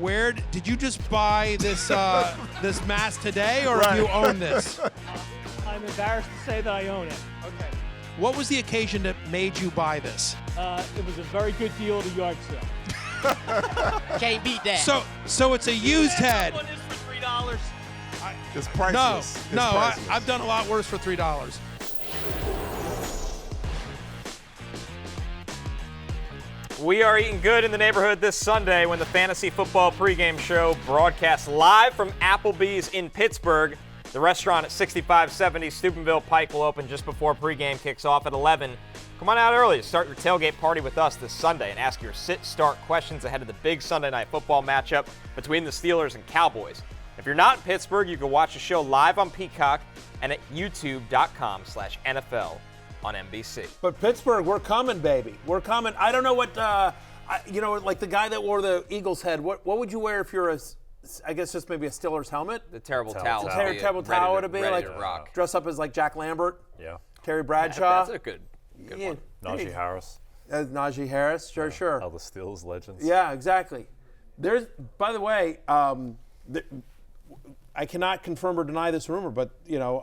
Where did you just buy this this mask today, or have you owned this? I'm embarrassed to say that I own it. Okay. What was the occasion that made you buy this? It was a very good deal at a yard sale. Can't beat that. So it's a used head. One is for $3. It's priceless. No, It's priceless. I've done a lot worse for $3. We are eating good in the neighborhood this Sunday when the Fantasy Football pregame show broadcasts live from Applebee's in Pittsburgh. The restaurant at 6570 Steubenville Pike will open just before pregame kicks off at 11. Come on out early to start your tailgate party with us this Sunday and ask your sit-start questions ahead of the big Sunday night football matchup between the Steelers and Cowboys. If you're not in Pittsburgh, you can watch the show live on Peacock and at youtube.com/NFL on NBC. But Pittsburgh, we're coming, baby. We're coming. I don't know what, like the guy that wore the Eagles head, what would you wear if you're I guess just maybe a Steelers helmet? The terrible towel. Terrible towel would be like rock. dress up as like Jack Lambert. Yeah. Terry Bradshaw. That's a good one. Najee Harris. Najee Harris, sure. All the Steelers legends. Yeah, exactly. By the way, I cannot confirm or deny this rumor, but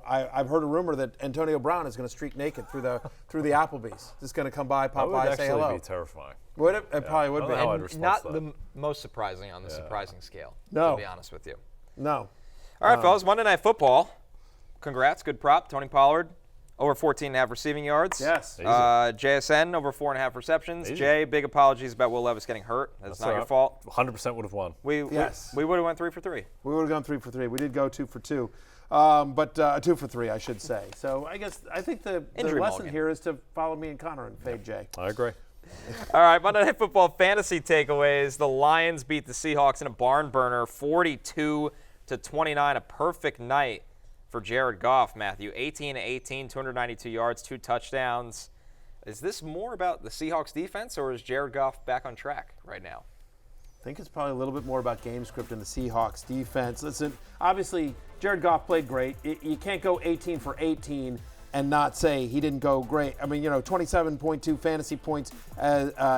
I've heard a rumor that Antonio Brown is going to streak naked through the Applebee's. Just going to come by, pop by, say hello. That would actually be terrifying. Would it? It probably would be. How I'd respond Not to that. the most surprising on the surprising scale, No. to be honest with you. No. All right, fellas, Monday Night Football. Congrats, good prop. Tony Pollard, over 14.5 receiving yards. Yes. JSN, over 4.5 receptions. Easy. Jay, big apologies about Will Levis getting hurt. That's not your fault. 100% would have won. We would have went 3 for 3. We would have gone 3 for 3. We did go 2 for 2. But 2 for 3, I should say. So I think the lesson here is to follow me and Connor and fade Jay. I agree. All right, Monday Night Football fantasy takeaways. The Lions beat the Seahawks in a barn burner, 42-29. A perfect night for Jared Goff, Matthew. 18-18, 292 yards, 2 touchdowns. Is this more about the Seahawks defense, or is Jared Goff back on track right now? I think it's probably a little bit more about game script and the Seahawks defense. Listen, obviously, Jared Goff played great. You can't go 18 for 18 and not say he didn't go great. I mean, 27.2 fantasy points.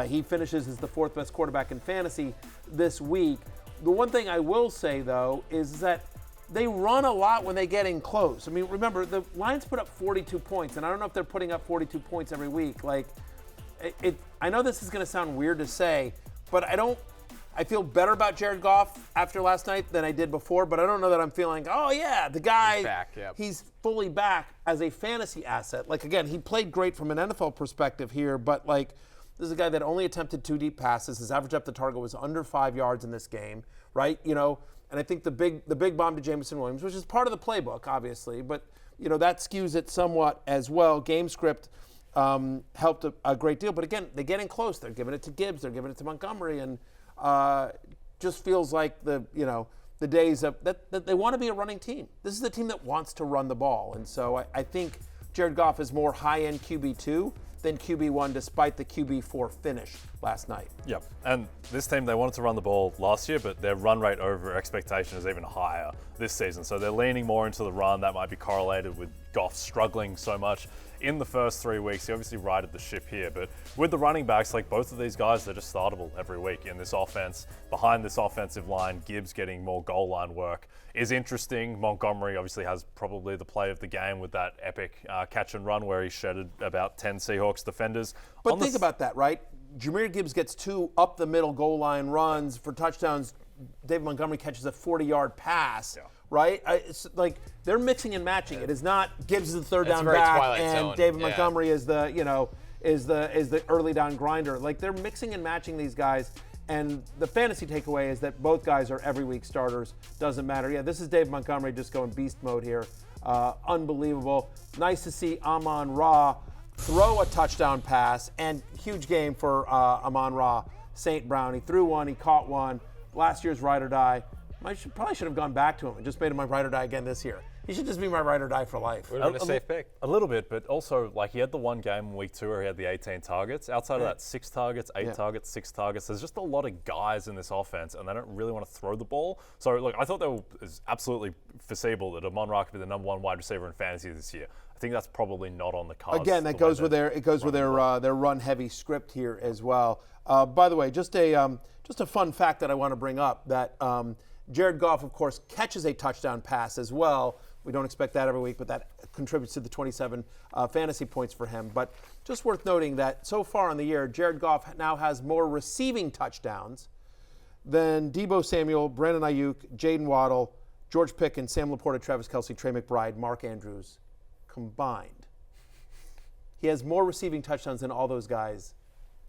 He finishes as the 4th best quarterback in fantasy this week. The one thing I will say, though, is that they run a lot when they get in close. I mean, remember, the Lions put up 42 points, and I don't know if they're putting up 42 points every week. Like, I know this is going to sound weird to say, but I feel better about Jared Goff after last night than I did before, but I don't know that I'm feeling, oh, yeah, the guy, he's back, yep. He's fully back as a fantasy asset. Like, again, he played great from an NFL perspective here, but, like, this is a guy that only attempted 2 deep passes. His average up the target was under 5 yards in this game, right? And I think the big bomb to Jameson Williams, which is part of the playbook, obviously, but, that skews it somewhat as well. Game script helped a great deal. But, again, they get in close. They're giving it to Gibbs. They're giving it to Montgomery, and just feels like the days of that they want to be a running team. This is the team that wants to run the ball, and so I think Jared Goff is more high-end QB2 than QB1, despite the QB4 finish last night. Yep, and this team, they wanted to run the ball last year, but their run rate over expectation is even higher this season. So they're leaning more into the run. That might be correlated with Goff struggling so much in the first 3 weeks. He obviously righted the ship here, but with the running backs, like both of these guys, they're just startable every week in this offense. Behind this offensive line, Gibbs getting more goal line work is interesting. Montgomery obviously has probably the play of the game with that epic catch and run where he shredded about 10 Seahawks defenders. But think about that, right? Jahmyr Gibbs gets 2 up-the-middle goal line runs for touchdowns. David Montgomery catches a 40-yard pass, right? It's like they're mixing and matching. It is not Gibbs is the third down back and David Montgomery is the is the early down grinder. Like, they're mixing and matching these guys. And the fantasy takeaway is that both guys are every week starters. Doesn't matter. Yeah, this is Dave Montgomery just going beast mode here. Unbelievable. Nice to see Amon-Ra throw a touchdown pass, and huge game for Amon-Ra St. Brown. He threw one, he caught one. Last year's ride or die. Probably should have gone back to him and just made him my ride or die again this year. He should just be my ride or die for life. Would have been a safe pick. A little bit, but also, like, he had the one game in week 2 where he had the 18 targets. Outside of that, 6 targets, 8 targets, 6 targets. There's just a lot of guys in this offense, and they don't really want to throw the ball. So, look, I thought that was absolutely foreseeable that Amon-Ra could be the number 1 wide receiver in fantasy this year. I think that's probably not on the cards. Again, that goes with their run-heavy script here as well. By the way, just just a fun fact that I want to bring up, that Jared Goff, of course, catches a touchdown pass as well. We don't expect that every week, but that contributes to the 27 fantasy points for him. But just worth noting that so far in the year, Jared Goff now has more receiving touchdowns than Deebo Samuel, Brandon Ayuk, Jaden Waddle, George Pickens, Sam Laporta, Travis Kelce, Trey McBride, Mark Andrews combined. He has more receiving touchdowns than all those guys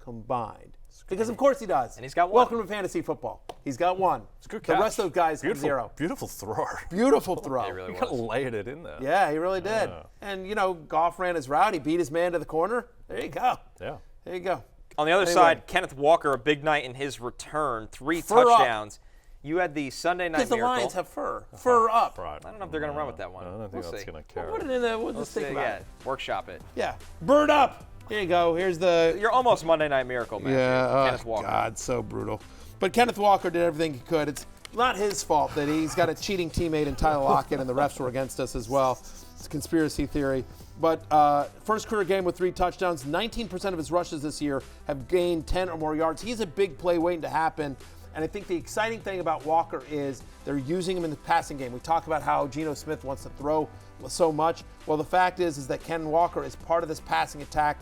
combined. Because of course he does. And he's got one. Welcome to fantasy football. He's got one. It's a good The catch. rest of those guys have zero. Beautiful throw. Beautiful throw. He really He kind of was. laid it in there. Yeah, he really did. Yeah. And, Goff ran his route. He beat his man to the corner. There you go. Yeah. There you go. On the other Anyway. side, Kenneth Walker, a big night in his return, 3 Fur up. touchdowns. You had the Sunday night Because the miracle. Lions have fur. Fur up. Right. I don't know if they're going to run with that one. I don't think We'll that's see. going to carry. Put it in there. We'll Let's just think see, about yeah, it. workshop it. Yeah. Bird up. Here you go. Here's the... You're almost Monday Night Miracle, man. Kenneth Walker. God, so brutal. But Kenneth Walker did everything he could. It's not his fault that he's got a cheating teammate in Tyler Lockett and the refs were against us as well. It's a conspiracy theory. But first career game with 3 touchdowns. 19% of his rushes this year have gained 10 or more yards. He's a big play waiting to happen. And I think the exciting thing about Walker is they're using him in the passing game. We talk about how Geno Smith wants to throw so much. Well, the fact is that Ken Walker is part of this passing attack.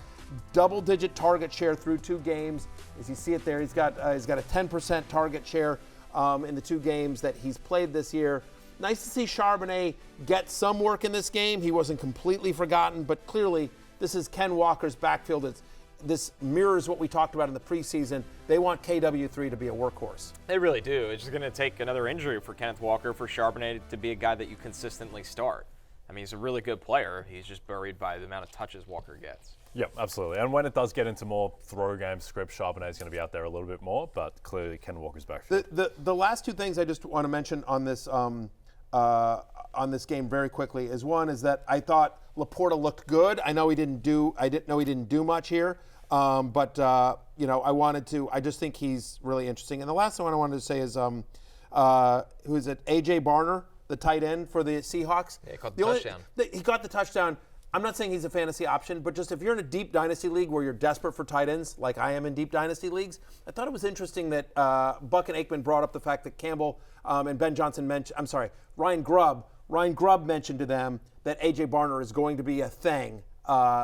Double-digit target share through 2 games. As you see it there, he's got a 10% target share in the 2 games that he's played this year. Nice to see Charbonnet get some work in this game. He wasn't completely forgotten, but clearly this is Ken Walker's backfield. This mirrors what we talked about in the preseason. They want KW3 to be a workhorse. They really do. It's just going to take another injury for Kenneth Walker, for Charbonnet to be a guy that you consistently start. I mean, he's a really good player. He's just buried by the amount of touches Walker gets. Yeah, absolutely. And when it does get into more throw game script, Charbonnet is going to be out there a little bit more, but clearly Ken Walker's back. The last 2 things I just want to mention on this game very quickly is, one is that I thought Laporta looked good. I know I didn't know he didn't do much here, but I just think he's really interesting. And the last one I wanted to say is who is it? AJ Barner, the tight end for the Seahawks. Yeah, he caught the touchdown. He got the touchdown. I'm not saying he's a fantasy option, but just if you're in a deep dynasty league where you're desperate for tight ends, like I am in deep dynasty leagues, I thought it was interesting that Buck and Aikman brought up the fact that Campbell and Ben Johnson Ryan Grubb mentioned to them that A.J. Barner is going to be a thing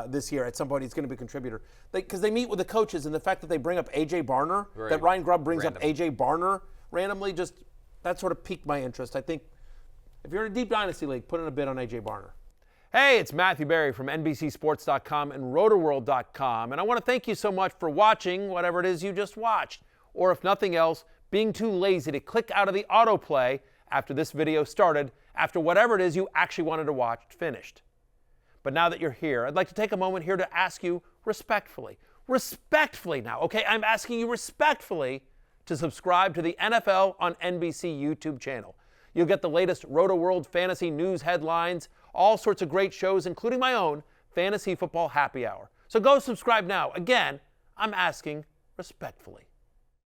this year. At some point, he's going to be a contributor. Because they meet with the coaches, and the fact that they bring up A.J. Barner, that Ryan Grubb brings up A.J. Barner randomly, just that sort of piqued my interest. I think if you're in a deep dynasty league, put in a bid on A.J. Barner. Hey, it's Matthew Berry from NBCSports.com and RotoWorld.com, and I want to thank you so much for watching whatever it is you just watched, or if nothing else, being too lazy to click out of the autoplay after this video started, after whatever it is you actually wanted to watch finished. But now that you're here, I'd like to take a moment here to ask you respectfully now, okay? I'm asking you respectfully to subscribe to the NFL on NBC YouTube channel. You'll get the latest RotoWorld fantasy news headlines, all sorts of great shows, including my own Fantasy Football Happy Hour. So go subscribe now. Again, I'm asking respectfully.